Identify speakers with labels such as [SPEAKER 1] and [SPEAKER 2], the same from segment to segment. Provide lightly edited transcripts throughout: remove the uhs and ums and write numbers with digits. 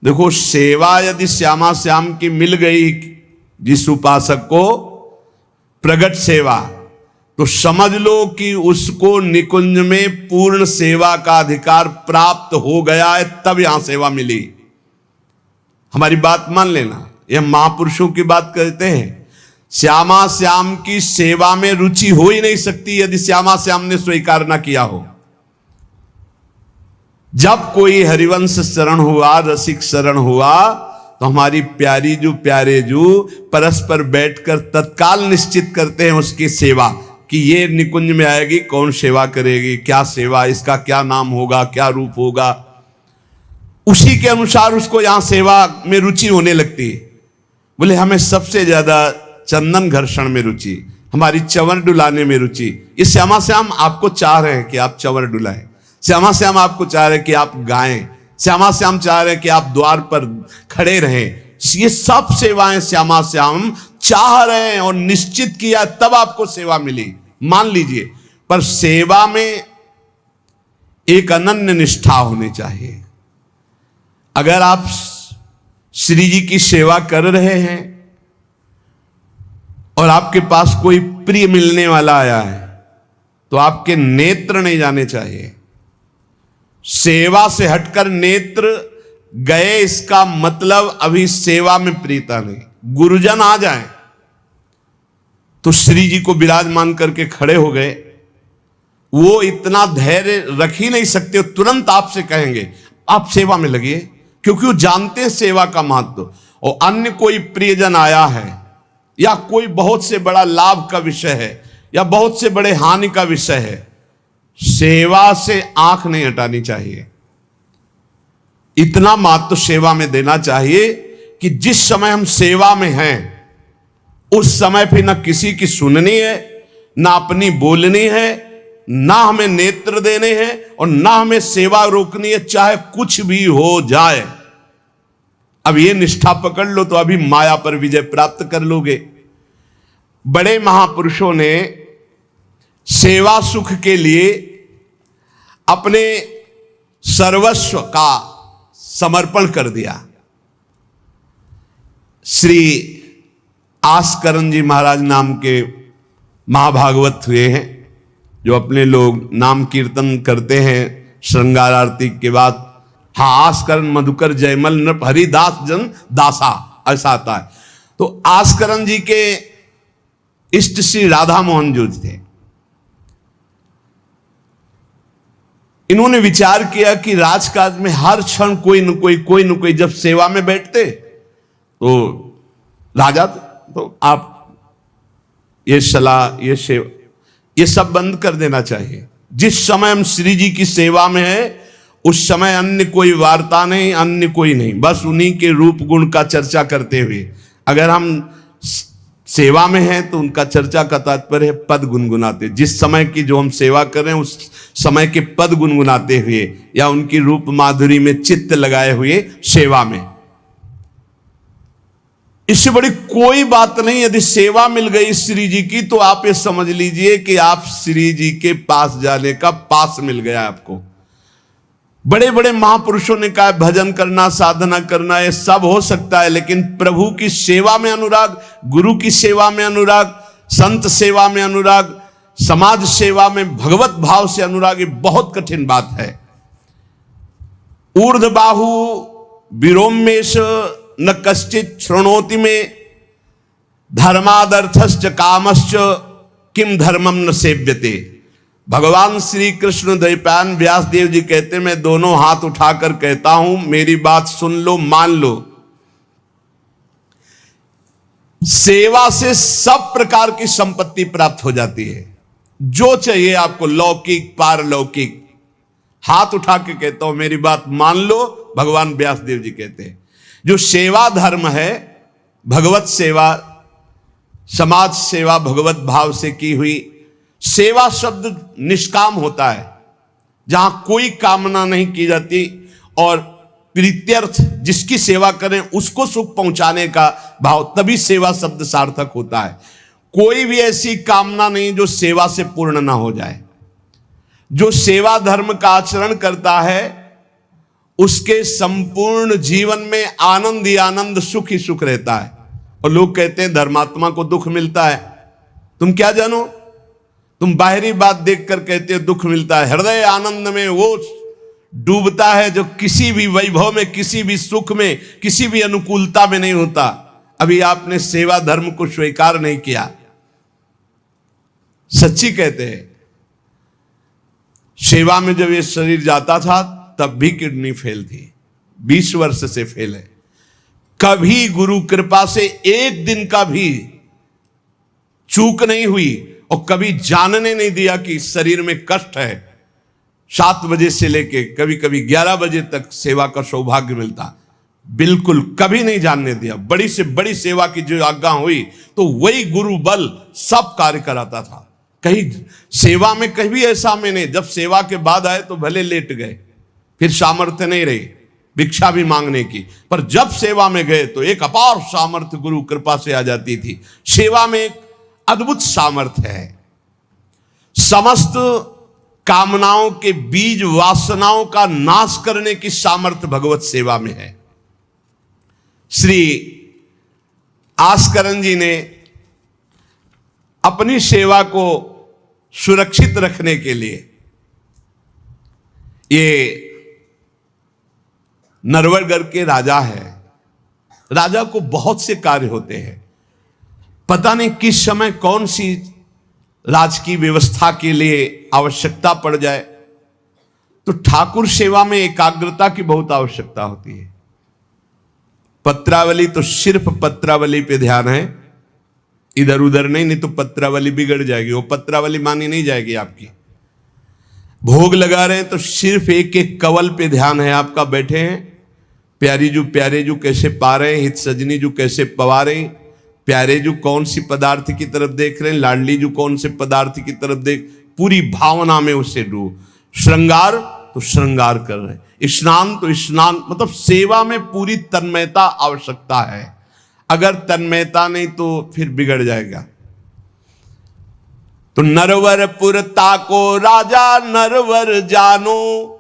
[SPEAKER 1] देखो, सेवा यदि श्यामा श्याम की मिल गई जिस उपासक को, प्रगट सेवा, तो समझ लो कि उसको निकुंज में पूर्ण सेवा का अधिकार प्राप्त हो गया है, तब यहां सेवा मिली। हमारी बात मान लेना, यह महापुरुषों की बात कहते हैं। श्यामा श्याम की सेवा में रुचि हो ही नहीं सकती यदि श्यामा श्याम ने स्वीकार ना किया हो। जब कोई हरिवंश शरण हुआ, रसिक शरण हुआ, तो हमारी प्यारी जू प्यारे जू परस्पर बैठकर तत्काल निश्चित करते हैं उसकी सेवा, कि ये निकुंज में आएगी, कौन सेवा करेगी, क्या सेवा, इसका क्या नाम होगा, क्या रूप होगा। उसी के अनुसार उसको यहां सेवा में रुचि होने लगती है। बोले हमें सबसे ज्यादा चंदन घर्षण में रुचि, हमारी चंवर डुलाने में रुचि। ये श्यामा श्याम आपको चाह रहे हैं कि आप चंवर डुलाएं, श्यामा श्याम आपको चाह रहे हैं कि आप गाएं, श्यामा श्याम चाह रहे हैं कि आप द्वार पर खड़े रहें। ये सब सेवाएं श्यामा श्याम चाह रहे हैं और निश्चित किया तब आपको सेवा मिली, मान लीजिए। पर सेवा में एक अनन्य निष्ठा होनी चाहिए। अगर आप श्री जी की सेवा कर रहे हैं और आपके पास कोई प्रिय मिलने वाला आया है, तो आपके नेत्र नहीं जाने चाहिए। सेवा से हटकर नेत्र गए, इसका मतलब अभी सेवा में प्रीता नहीं। गुरुजन आ जाएं तो श्री जी को विराजमान करके खड़े हो गए, वो इतना धैर्य रख ही नहीं सकते, तुरंत आपसे कहेंगे आप सेवा में लगिए, क्योंकि वो जानते हैं सेवा का महत्व। और अन्य कोई प्रियजन आया है या कोई बहुत से बड़ा लाभ का विषय है या बहुत से बड़े हानि का विषय है, सेवा से आंख नहीं हटानी चाहिए। इतना महत्व सेवा में देना चाहिए कि जिस समय हम सेवा में हैं उस समय फिर ना किसी की सुननी है, ना अपनी बोलनी है, ना हमें नेत्र देने हैं और ना हमें सेवा रोकनी है, चाहे कुछ भी हो जाए। अब ये निष्ठा पकड़ लो तो अभी माया पर विजय प्राप्त कर लोगे। बड़े महापुरुषों ने सेवा सुख के लिए अपने सर्वस्व का समर्पण कर दिया। श्री आस्करण जी महाराज नाम के महाभागवत हुए हैं, जो अपने लोग नाम कीर्तन करते हैं श्रृंगार आरती के बाद। हाँ, आस्करण मधुकर जयमल नृप हरिदास जन दासा, ऐसा आता है। तो आस्करण जी के इष्ट श्री राधा मोहन जो थे, इन्होंने विचार किया कि राजकाज में हर क्षण कोई न कोई जब सेवा में बैठते तो राजा, तो आप ये सलाह, ये सेवा, ये सब बंद कर देना चाहिए। जिस समय हम श्री जी की सेवा में है उस समय अन्य कोई वार्ता नहीं, अन्य कोई नहीं, बस उन्हीं के रूप गुण का चर्चा करते हुए। अगर हम सेवा में हैं तो उनका चर्चा का तात्पर्य है पद गुनगुनाते, जिस समय की जो हम सेवा कर रहे हैं उस समय के पद गुनगुनाते हुए या उनकी रूप माधुरी में चित्त लगाए हुए सेवा में। इससे बड़ी कोई बात नहीं। यदि सेवा मिल गई श्री जी की तो आप ये समझ लीजिए कि आप श्री जी के पास जाने का पास मिल गया आपको। बड़े बड़े महापुरुषों ने कहा भजन करना, साधना करना, ये सब हो सकता है, लेकिन प्रभु की सेवा में अनुराग, गुरु की सेवा में अनुराग, संत सेवा में अनुराग, समाज सेवा में भगवत भाव से अनुराग, ये बहुत कठिन बात है। ऊर्ध्वबाहु विरोमेश न कश्चित शृणोति में धर्मादर्थश्च कामश्च किम धर्मम न सेव्यते। भगवान श्री कृष्ण द्वैपायन व्यासदेव जी कहते, मैं दोनों हाथ उठाकर कहता हूं, मेरी बात सुन लो, मान लो। सेवा से सब प्रकार की संपत्ति प्राप्त हो जाती है, जो चाहिए आपको, लौकिक पारलौकिक। हाथ उठा के कहता हूं, मेरी बात मान लो। भगवान व्यासदेव जी कहते हैं जो सेवा धर्म है, भगवत सेवा, समाज सेवा भगवत भाव से की हुई सेवा, शब्द निष्काम होता है, जहां कोई कामना नहीं की जाती और प्रीत्यर्थ, जिसकी सेवा करें उसको सुख पहुंचाने का भाव, तभी सेवा शब्द सार्थक होता है। कोई भी ऐसी कामना नहीं जो सेवा से पूर्ण ना हो जाए। जो सेवा धर्म का आचरण करता है उसके संपूर्ण जीवन में आनंद ही आनंद, सुख ही सुख रहता है। और लोग कहते हैं धर्मात्मा को दुख मिलता है। तुम क्या जानो, तुम बाहरी बात देखकर कहते हो दुख मिलता है। हृदय आनंद में वो डूबता है जो किसी भी वैभव में, किसी भी सुख में, किसी भी अनुकूलता में नहीं होता। अभी आपने सेवा धर्म को स्वीकार नहीं किया। सच्ची कहते हैं, सेवा में जब ये शरीर जाता था तब भी किडनी फेल थी, 20 वर्ष से फेल है। कभी गुरु कृपा से एक दिन का भी चूक नहीं हुई और कभी जानने नहीं दिया कि शरीर में कष्ट है। 7 बजे से लेके कभी कभी 11 बजे तक सेवा का सौभाग्य मिलता, बिल्कुल कभी नहीं जानने दिया। बड़ी से बड़ी सेवा की जो आज्ञा हुई तो वही गुरु बल सब कार्य कराता था। कहीं सेवा में कभी ऐसा में नहीं, जब सेवा के बाद आए तो भले लेट गए, फिर सामर्थ्य नहीं रही भिक्षा भी मांगने की, पर जब सेवा में गए तो एक अपार सामर्थ्य गुरु कृपा से आ जाती थी। सेवा में एक अद्भुत सामर्थ्य है। समस्त कामनाओं के बीज, वासनाओं का नाश करने की सामर्थ्य भगवत सेवा में है। श्री आस्करन जी ने अपनी सेवा को सुरक्षित रखने के लिए, ये नरवरगढ़ के राजा है। राजा को बहुत से कार्य होते हैं, पता नहीं किस समय कौन सी राजकीय व्यवस्था के लिए आवश्यकता पड़ जाए, तो ठाकुर सेवा में एकाग्रता की बहुत आवश्यकता होती है। पत्रावली तो सिर्फ पत्रावली पे ध्यान है, इधर उधर नहीं, नहीं तो पत्रावली बिगड़ जाएगी, वो पत्रावली मानी नहीं जाएगी आपकी। भोग लगा रहे हैं तो सिर्फ एक एक कवल पे ध्यान है आपका। बैठे हैं, प्यारे जू कैसे पा रहे हैं, हित सजनी जू कैसे पवा रहे हैं, प्यारे जू कौन सी पदार्थ की तरफ देख रहे हैं, लाडली जू कौन से पदार्थ की तरफ देख, पूरी भावना में उससे डूब। श्रृंगार तो श्रृंगार कर रहे हैं, स्नान तो स्नान, मतलब सेवा में पूरी तन्मयता आवश्यकता है। अगर तन्मयता नहीं तो फिर बिगड़ जाएगा। तो नरवरपुर ताको राजा नरवर जानो,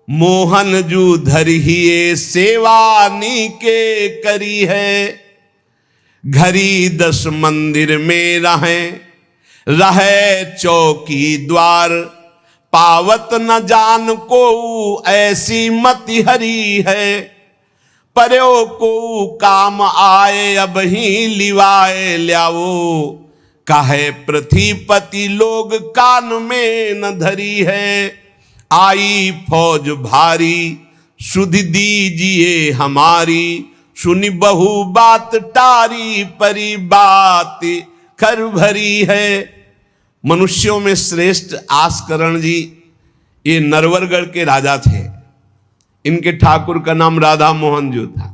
[SPEAKER 1] मोहन जू धरिए सेवा नी के करी है। घरी 10 मंदिर में रहे चौकी द्वार, पावत न जान को ऐसी मति हरी है। पर्यो को काम आए अब ही लिवाए ल्याओ, काहे पृथ्वीपति लोग कान में न धरी है। आई फौज भारी सुध दीजिए हमारी, सुनी बहु बात टारी परी बात कर भरी है। मनुष्यों में श्रेष्ठ आस्करण जी ये नरवरगढ़ के राजा थे। इनके ठाकुर का नाम राधा मोहन जी था।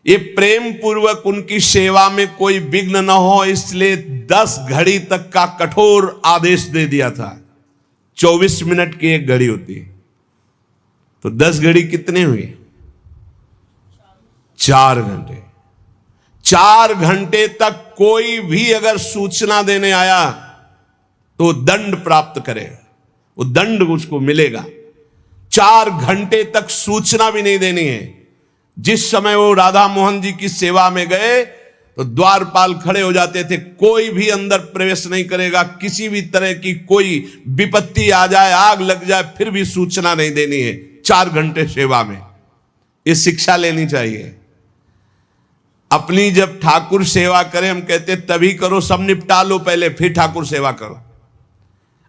[SPEAKER 1] ये प्रेम पूर्वक उनकी सेवा में कोई विघ्न न हो इसलिए 10 घड़ी तक का कठोर आदेश दे दिया था। 24 मिनट की एक घड़ी होती है, तो 10 घड़ी कितने हुए? 4 घंटे। 4 घंटे तक कोई भी अगर सूचना देने आया तो दंड प्राप्त करेगा, वो दंड उसको मिलेगा। 4 घंटे तक सूचना भी नहीं देनी है। जिस समय वो राधा मोहन जी की सेवा में गए तो द्वारपाल खड़े हो जाते थे, कोई भी अंदर प्रवेश नहीं करेगा। किसी भी तरह की कोई विपत्ति आ जाए, आग लग जाए, फिर भी सूचना नहीं देनी है। 4 घंटे सेवा में ये शिक्षा लेनी चाहिए। अपनी जब ठाकुर सेवा करें, हम कहते तभी करो, सब निपटा लो पहले फिर ठाकुर सेवा करो।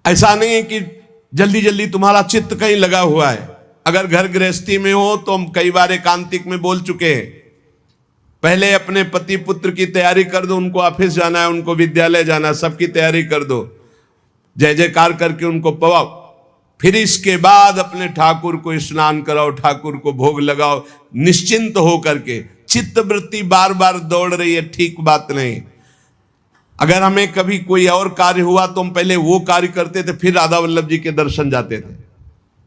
[SPEAKER 1] ऐसा नहीं है कि जल्दी जल्दी तुम्हारा चित्त कहीं लगा हुआ है। अगर घर गृहस्थी में हो तो हम कई बार एकांतिक में बोल चुके हैं, पहले अपने पति पुत्र की तैयारी कर दो। उनको ऑफिस जाना है, उनको विद्यालय जाना है, सबकी तैयारी कर दो, जय जयकार करके उनको पवाओ। फिर इसके बाद अपने ठाकुर को स्नान कराओ, ठाकुर को भोग लगाओ, निश्चिंत हो करके। चित्त वृत्ति बार बार दौड़ रही है, ठीक बात नहीं। अगर हमें कभी कोई और कार्य हुआ तो हम पहले वो कार्य करते थे, फिर राधा वल्लभ जी के दर्शन जाते थे,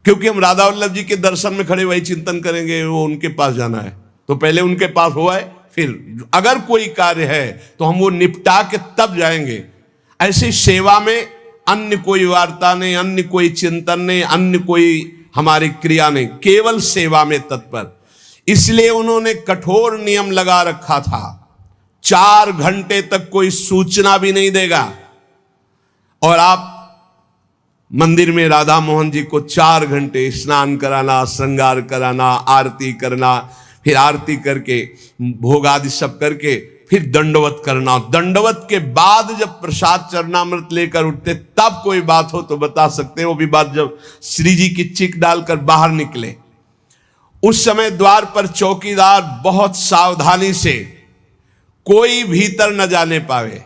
[SPEAKER 1] क्योंकि हम राधा वल्लभ जी के दर्शन में खड़े वही चिंतन करेंगे, वो उनके पास जाना है तो पहले उनके पास हुआ है, फिर अगर कोई कार्य है तो हम वो निपटा के तब जाएंगे। ऐसी सेवा में अन्य कोई वार्ता नहीं, अन्य कोई चिंतन नहीं, अन्य कोई हमारी क्रिया नहीं, केवल सेवा में तत्पर। इसलिए उन्होंने कठोर नियम लगा रखा था, 4 घंटे तक कोई सूचना भी नहीं देगा। और आप मंदिर में राधा मोहन जी को 4 घंटे स्नान कराना, श्रृंगार कराना, आरती करना, फिर आरती करके भोग आदि सब करके फिर दंडवत करना। दंडवत के बाद जब प्रसाद चरणामृत लेकर उठते तब कोई बात हो तो बता सकते हैं। वो भी बात जब श्री जी की चिक डालकर बाहर निकले, उस समय द्वार पर चौकीदार बहुत सावधानी से कोई भीतर न जाने पावे।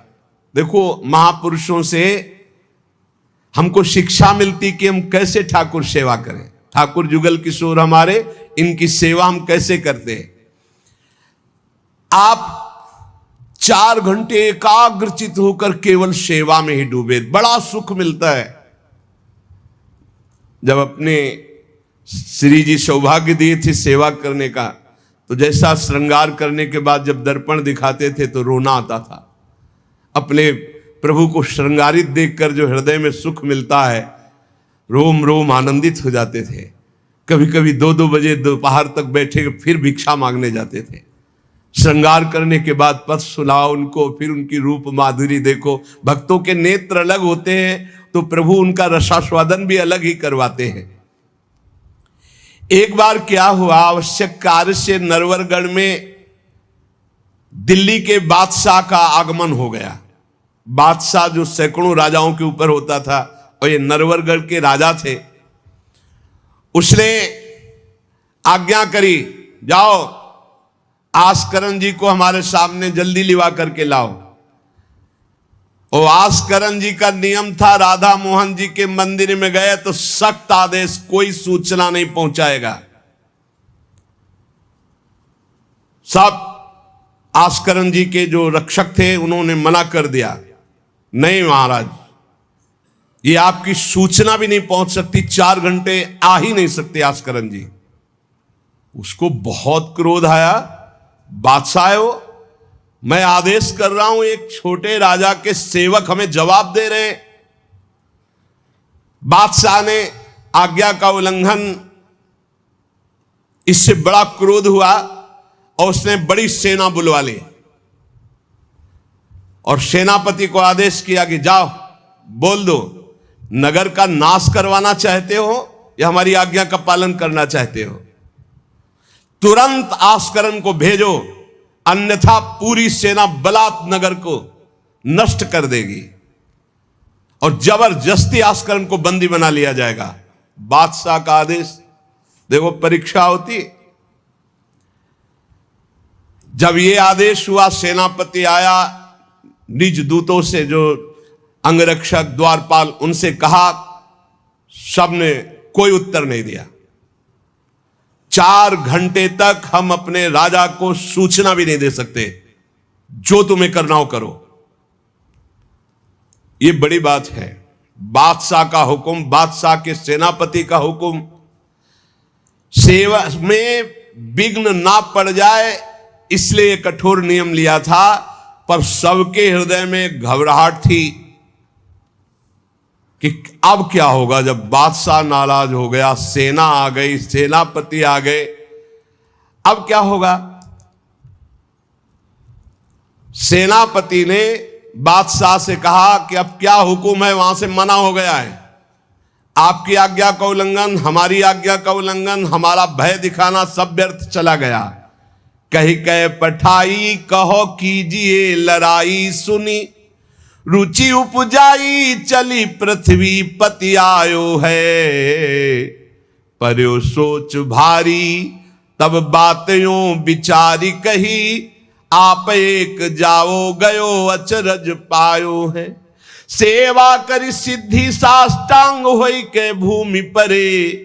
[SPEAKER 1] देखो, महापुरुषों से हमको शिक्षा मिलती कि हम कैसे ठाकुर सेवा करें। ठाकुर जुगल किशोर हमारे, इनकी सेवा हम कैसे करते हैं। आप 4 घंटे एकाग्रचित होकर केवल सेवा में ही डूबे, बड़ा सुख मिलता है। जब अपने श्री जी सौभाग्य दिए थे सेवा करने का, तो जैसा श्रृंगार करने के बाद जब दर्पण दिखाते थे तो रोना आता था। अपने प्रभु को श्रृंगारित देखकर जो हृदय में सुख मिलता है, रोम रोम आनंदित हो जाते थे। कभी कभी 2-2 बजे दोपहर तक बैठे फिर भिक्षा मांगने जाते थे। श्रृंगार करने के बाद पद सुनाओ उनको, फिर उनकी रूप माधुरी देखो। भक्तों के नेत्र अलग होते हैं तो प्रभु उनका रसास्वादन भी अलग ही करवाते हैं। एक बार क्या हुआ, आवश्यक कार्य से नरवरगढ़ में दिल्ली के बादशाह का आगमन हो गया। बादशाह जो सैकड़ों राजाओं के ऊपर होता था, और ये नरवरगढ़ के राजा थे। उसने आज्ञा करी, जाओ आस्करण जी को हमारे सामने जल्दी लिवा करके लाओ। और आस्करण जी का नियम था, राधा मोहन जी के मंदिर में गए तो सख्त आदेश, कोई सूचना नहीं पहुंचाएगा। सब आस्करण जी के जो रक्षक थे उन्होंने मना कर दिया, नहीं महाराज, ये आपकी सूचना भी नहीं पहुंच सकती, 4 घंटे आ ही नहीं सकते आस्करण जी। उसको बहुत क्रोध आया, बादशाह हो, मैं आदेश कर रहा हूं, एक छोटे राजा के सेवक हमें जवाब दे रहे। बादशाह ने आज्ञा का उल्लंघन, इससे बड़ा क्रोध हुआ और उसने बड़ी सेना बुलवा ली और सेनापति को आदेश किया कि जाओ बोल दो, नगर का नाश करवाना चाहते हो या हमारी आज्ञा का पालन करना चाहते हो। तुरंत आस्करण को भेजो, अन्यथा पूरी सेना बलात् नगर को नष्ट कर देगी और जबरदस्ती आस्करण को बंदी बना लिया जाएगा। बादशाह का आदेश, देखो परीक्षा होती। जब ये आदेश हुआ, सेनापति आया, निज दूतों से जो अंगरक्षक द्वारपाल, उनसे कहा, सबने कोई उत्तर नहीं दिया। 4 घंटे तक हम अपने राजा को सूचना भी नहीं दे सकते, जो तुम्हें करना हो करो। ये बड़ी बात है। बादशाह का हुक्म, बादशाह के सेनापति का हुक्म, सेवा में विघ्न ना पड़ जाए इसलिए कठोर नियम लिया था। पर सबके हृदय में घबराहट थी कि अब क्या होगा। जब बादशाह नाराज हो गया, सेना आ गई, सेनापति आ गए, अब क्या होगा। सेनापति ने बादशाह से कहा कि अब क्या हुक्म है, वहां से मना हो गया है, आपकी आज्ञा का उल्लंघन, हमारी आज्ञा का उल्लंघन, हमारा भय दिखाना सब व्यर्थ चला गया। कही कह पठाई, कहो कीजिए लड़ाई, सुनी रुचि उपजाई, चली पृथ्वी पति आयो है। पर्यो सोच भारी, तब बातों विचारी कही, आप एक जाओ गयो अचरज पायो है। सेवा करी सिद्धि साष्टांग होई के भूमि परे,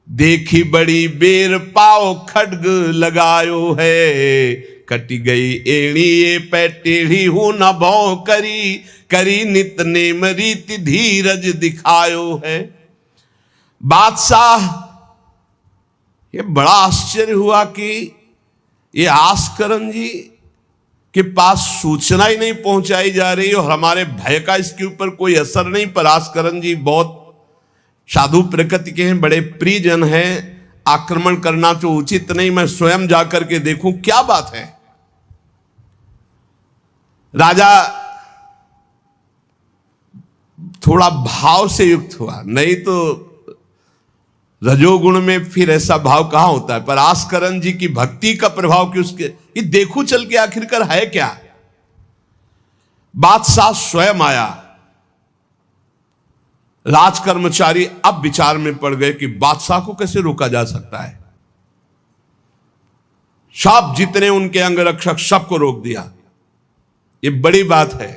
[SPEAKER 1] देखी बड़ी बेर पाओ खड्ग लगायो है। कटी गई एड़ी ये पै टेढ़ी हूं न भौ करी, करी नित नेम रीति धीरज दिखायो है। बादशाह ये बड़ा आश्चर्य हुआ कि ये आस्करण जी के पास सूचना ही नहीं पहुंचाई जा रही और हमारे भय का इसके ऊपर कोई असर नहीं। पर आस्करण जी बहुत साधु प्रकृति के हैं, बड़े प्रियजन हैं, आक्रमण करना तो उचित नहीं, मैं स्वयं जाकर के देखूं क्या बात है। राजा थोड़ा भाव से युक्त हुआ, नहीं तो रजोगुण में फिर ऐसा भाव कहां होता है। पर आस्करण जी की भक्ति का प्रभाव कि उसके ये देखो चल के आखिरकार है क्या। बादशाह स्वयं आया। राज कर्मचारी अब विचार में पड़ गए कि बादशाह को कैसे रोका जा सकता है। सब जितने उनके अंगरक्षक सबको रोक दिया। ये बड़ी बात है,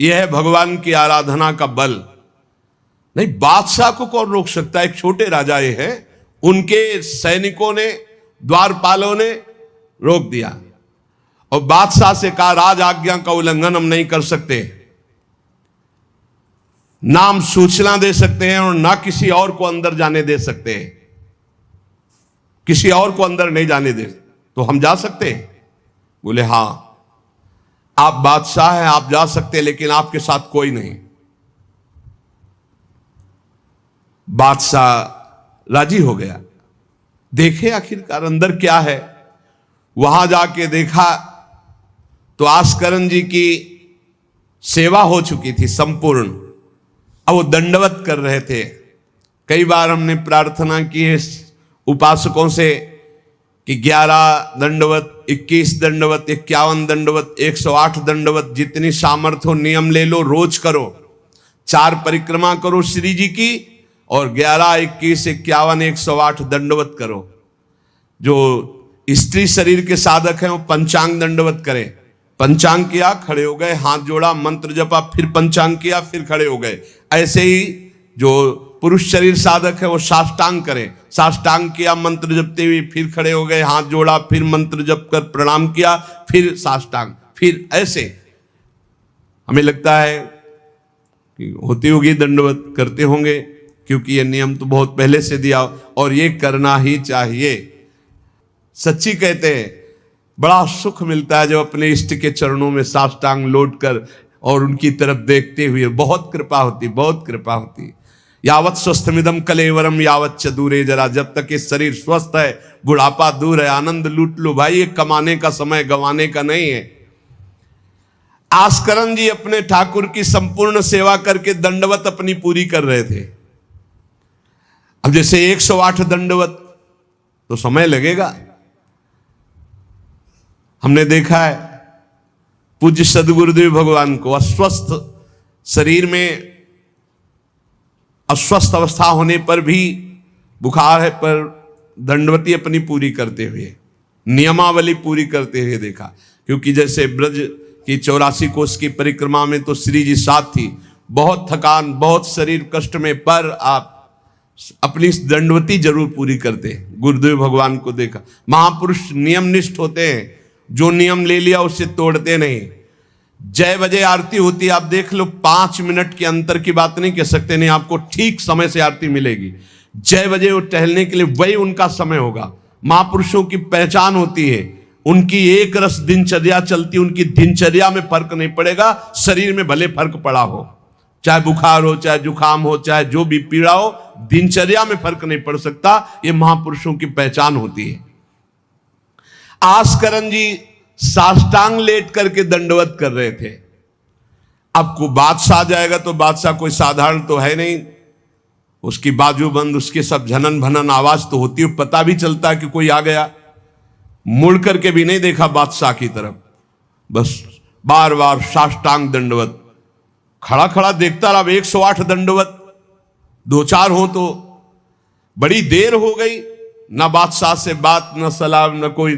[SPEAKER 1] यह है भगवान की आराधना का बल। नहीं, बादशाह को कौन रोक सकता है। एक छोटे राजा ये है, उनके सैनिकों ने, द्वारपालों ने रोक दिया और बादशाह से कहा राज आज्ञा का उल्लंघन हम नहीं कर सकते, ना हम सूचना दे सकते हैं और ना किसी और को अंदर जाने दे सकते हैं। किसी और को अंदर नहीं जाने दे तो हम जा सकते हैं। बोले हां, आप बादशाह हैं, आप जा सकते हैं, लेकिन आपके साथ कोई नहीं। बादशाह राजी हो गया। देखे आखिरकार अंदर क्या है। वहां जाके देखा तो आस्करण जी की सेवा हो चुकी थी संपूर्ण। अब वो दंडवत कर रहे थे। कई बार हमने प्रार्थना की है उपासकों से कि 11 दंडवत, 21 दंडवत, 51 दंडवत, 108 दंडवत, जितनी सामर्थ्य हो नियम ले लो, रोज करो। 4 परिक्रमा करो श्री जी की और 11, 21, 51, 108 दंडवत करो। जो स्त्री शरीर के साधक हैं वो पंचांग दंडवत करें। पंचांग किया, खड़े हो गए, हाथ जोड़ा, मंत्र जपा, फिर पंचांग किया, फिर खड़े हो गए। ऐसे ही जो पुरुष शरीर साधक है वो साष्टांग करें। साष्टांग किया, मंत्र जपते हुए, फिर खड़े हो गए, हाथ जोड़ा, फिर मंत्र जप कर प्रणाम किया, फिर साष्टांग, फिर ऐसे। हमें लगता है कि होती होगी दंडवत, करते होंगे, क्योंकि ये नियम तो बहुत पहले से दिया और ये करना ही चाहिए। सच्ची कहते हैं, बड़ा सुख मिलता है जब अपने इष्ट के चरणों में साष्टांग लौट कर और उनकी तरफ देखते हुए। बहुत कृपा होती, बहुत कृपा होती। यावत स्वस्थमिदम कलेवरम यावत च दूरे जरा, जब तक ये शरीर स्वस्थ है, बुढ़ापा दूर है, आनंद लूट लो भाई। ये कमाने का समय, गंवाने का नहीं है। आस्करण जी अपने ठाकुर की संपूर्ण सेवा करके दंडवत अपनी पूरी कर रहे थे। अब जैसे 108 दंडवत तो समय लगेगा। हमने देखा है पूज्य सदगुरुदेव भगवान को अस्वस्थ शरीर में, अस्वस्थ अवस्था होने पर भी, बुखार है पर दंडवती अपनी पूरी करते हुए, नियमावली पूरी करते हुए देखा। क्योंकि जैसे ब्रज की 84 कोस की परिक्रमा में तो श्री जी साथ थी, बहुत थकान, बहुत शरीर कष्ट में, पर आप अपनी दंडवती जरूर पूरी करते हैं। गुरुदेव भगवान को देखा। महापुरुष नियमनिष्ठ होते हैं, जो नियम ले लिया उससे तोड़ते नहीं। जय बजे आरती होती है, आप देख लो, 5 मिनट के अंतर की बात नहीं कह सकते, नहीं आपको ठीक समय से आरती मिलेगी। जय बजे वो टहलने के लिए वही उनका समय होगा। महापुरुषों की पहचान होती है, उनकी एक रस दिनचर्या चलती, उनकी दिनचर्या में फर्क नहीं पड़ेगा, शरीर में भले फर्क पड़ा हो, चाहे बुखार हो, चाहे जुकाम हो, चाहे जो भी पीड़ा हो, दिनचर्या में फर्क नहीं पड़ सकता। ये महापुरुषों की पहचान होती है। आस्करण जी साष्टांग लेट करके दंडवत कर रहे थे। अब को बादशाह जाएगा तो बादशाह कोई साधारण तो है नहीं, उसकी बाजूबंद, उसके सब झनन भनन आवाज तो होती है, पता भी चलता है कि कोई आ गया। मुड़ करके भी नहीं देखा बादशाह की तरफ, बस बार बार साष्टांग दंडवत, खड़ा खड़ा देखता रहा। 108 दंडवत, 2-4 हो तो बड़ी देर हो गई, ना बादशाह से बात, न सलाम, न कोई,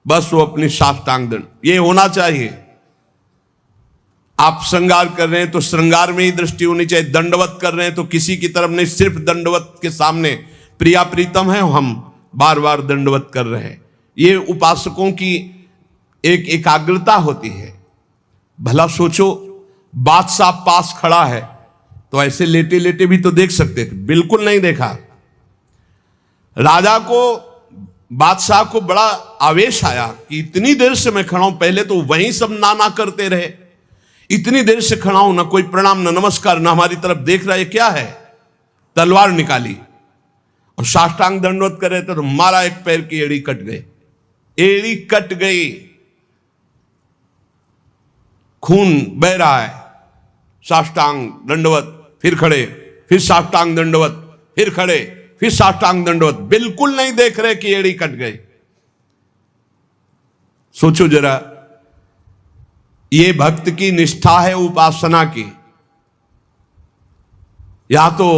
[SPEAKER 1] बस वो अपनी साष्टांग दंड। ये होना चाहिए। आप श्रृंगार कर रहे हैं तो श्रृंगार में ही दृष्टि होनी चाहिए। दंडवत कर रहे हैं तो किसी की तरफ नहीं, सिर्फ दंडवत के सामने। प्रिया प्रीतम है, हम बार बार दंडवत कर रहे हैं। ये उपासकों की एक एकाग्रता होती है। भला सोचो, बादशाह पास खड़ा है तो ऐसे लेटे लेटे भी तो देख सकते थे, बिल्कुल नहीं देखा। राजा को, बादशाह को बड़ा आवेश आया कि इतनी देर से मैं खड़ा हूं, पहले तो वहीं सब नाना करते रहे, इतनी देर से खड़ा हूं, ना कोई प्रणाम, ना नमस्कार, ना हमारी तरफ देख रहा है, क्या है। तलवार निकाली और साष्टांग दंडवत कर रहे थे तो मारा, एक पैर की एड़ी कट गई, एड़ी कट गई, खून बह रहा है। साष्टांग दंडवत, फिर खड़े, फिर साष्टांग दंडवत, फिर खड़े, फिर साष्टांग दंडवत, बिल्कुल नहीं देख रहे कि एड़ी कट गई। सोचो जरा, ये भक्त की निष्ठा है उपासना की। या तो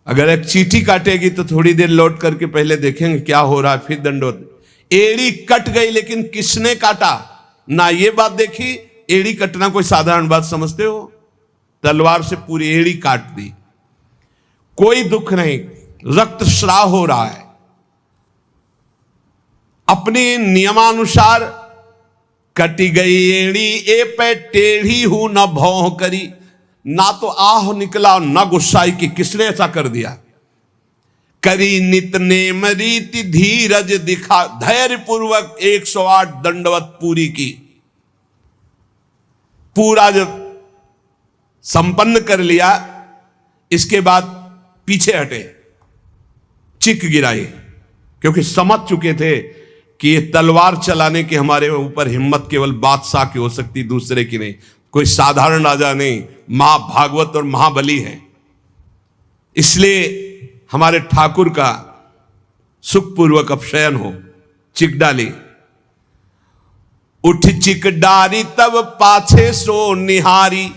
[SPEAKER 1] अगर एक चींटी काटेगी तो थोड़ी देर लौट करके पहले देखेंगे क्या हो रहा है, फिर दंडवत। एड़ी कट गई, लेकिन किसने काटा ना, ये बात देखी। एड़ी कटना कोई साधारण बात समझते हो? तलवार से पूरी एड़ी काट दी, कोई दुख नहीं, रक्तस्राव हो रहा है। अपने नियमानुसार कटी गई एड़ी, ए पे टेढ़ी हूं न भौं करी, ना तो आह निकला ना गुस्साई कि किसने ऐसा कर दिया। करी नित नेम रीति धीरज दिखा, धैर्य पूर्वक 108 दंडवत पूरी की। पूरा जब संपन्न कर लिया, इसके बाद पीछे हटे, चिक गिराई, क्योंकि समझ चुके थे कि ये तलवार चलाने की हमारे ऊपर हिम्मत केवल बादशाह की हो सकती, दूसरे की नहीं। कोई साधारण राजा नहीं, महाभागवत और महाबली है। इसलिए हमारे ठाकुर का सुखपूर्वक अपशयन हो। चिक डाली, उठ चिक डारी तब पाछे सो निहारी,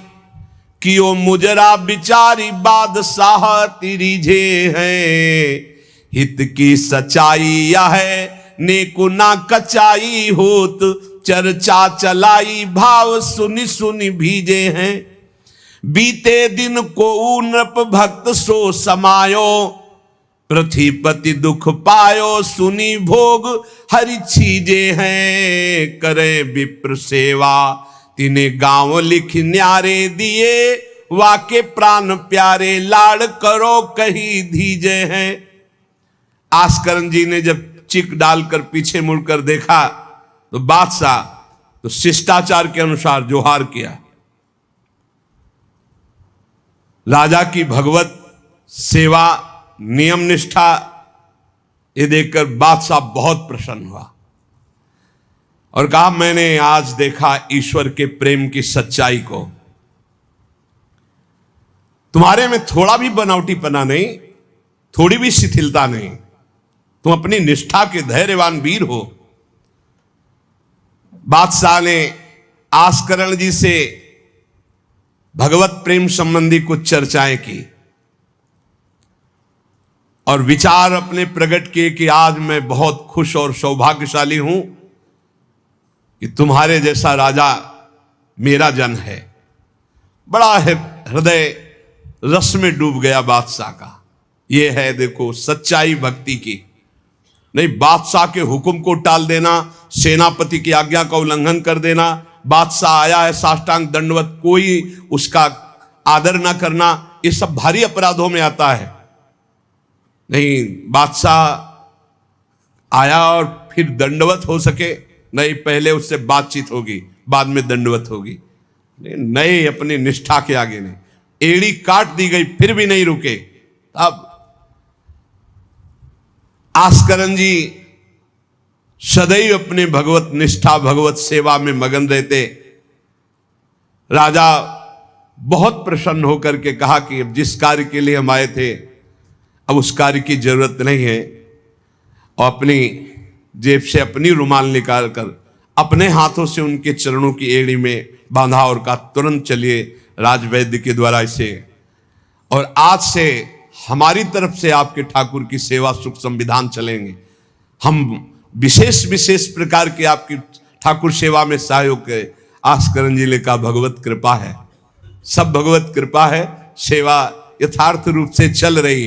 [SPEAKER 1] कियो मुजरा बिचारी बादशाह तिरिझे हैं। हित की सच्चाई यह है नेको ना कचाई होत, चर्चा चलाई भाव सुनि सुनि भीजे हैं। बीते दिन को नृप भक्त सो समायो, पृथ्वीपति दुख पायो सुनी भोग हरि छीजे हैं। करे विप्र सेवा तिने गांव लिख न्यारे दिए, वाके प्राण प्यारे लाड़ करो कही धीजे हैं। आस्करन जी ने जब चिक डालकर पीछे मुड़कर देखा तो बादशाह तो शिष्टाचार के अनुसार जोहार किया। राजा की भगवत सेवा, नियम निष्ठा, ये देखकर बादशाह बहुत प्रसन्न हुआ और कहा, मैंने आज देखा ईश्वर के प्रेम की सच्चाई को। तुम्हारे में थोड़ा भी बनावटीपना नहीं, थोड़ी भी शिथिलता नहीं, तुम अपनी निष्ठा के धैर्यवान वीर हो। बादशाह ने आस्करण जी से भगवत प्रेम संबंधी कुछ चर्चाएं की और विचार अपने प्रकट किए कि आज मैं बहुत खुश और सौभाग्यशाली हूं कि तुम्हारे जैसा राजा मेरा जन है। बड़ा हृदय रस में डूब गया बादशाह का। यह है देखो सच्चाई भक्ति की। नहीं, बादशाह के हुक्म को टाल देना, सेनापति की आज्ञा का उल्लंघन कर देना, बादशाह आया है साष्टांग दंडवत, कोई उसका आदर ना करना, ये सब भारी अपराधों में आता है। नहीं, बादशाह आया और फिर दंडवत हो सके, नहीं, पहले उससे बातचीत होगी, बाद में दंडवत होगी। नहीं, अपनी निष्ठा के आगे नहीं। एड़ी काट दी गई फिर भी नहीं रुके। अब आस्करन जी सदैव अपने भगवत निष्ठा, भगवत सेवा में मगन रहते। राजा बहुत प्रसन्न होकर के कहा कि अब जिस कार्य के लिए हम आए थे अब उस कार्य की जरूरत नहीं है, और अपनी जेब से अपनी रुमाल निकाल कर अपने हाथों से उनके चरणों की एड़ी में बांधा और कहा, तुरंत चलिए राजवैद्य के द्वारा इसे, और आज से हमारी तरफ से आपके ठाकुर की सेवा सुख संविधान चलेंगे। हम विशेष विशेष प्रकार की आपकी ठाकुर सेवा में सहयोग करें। आस्करन जी ने कहा, भगवत कृपा है, सब भगवत कृपा है, सेवा यथार्थ रूप से चल रही है।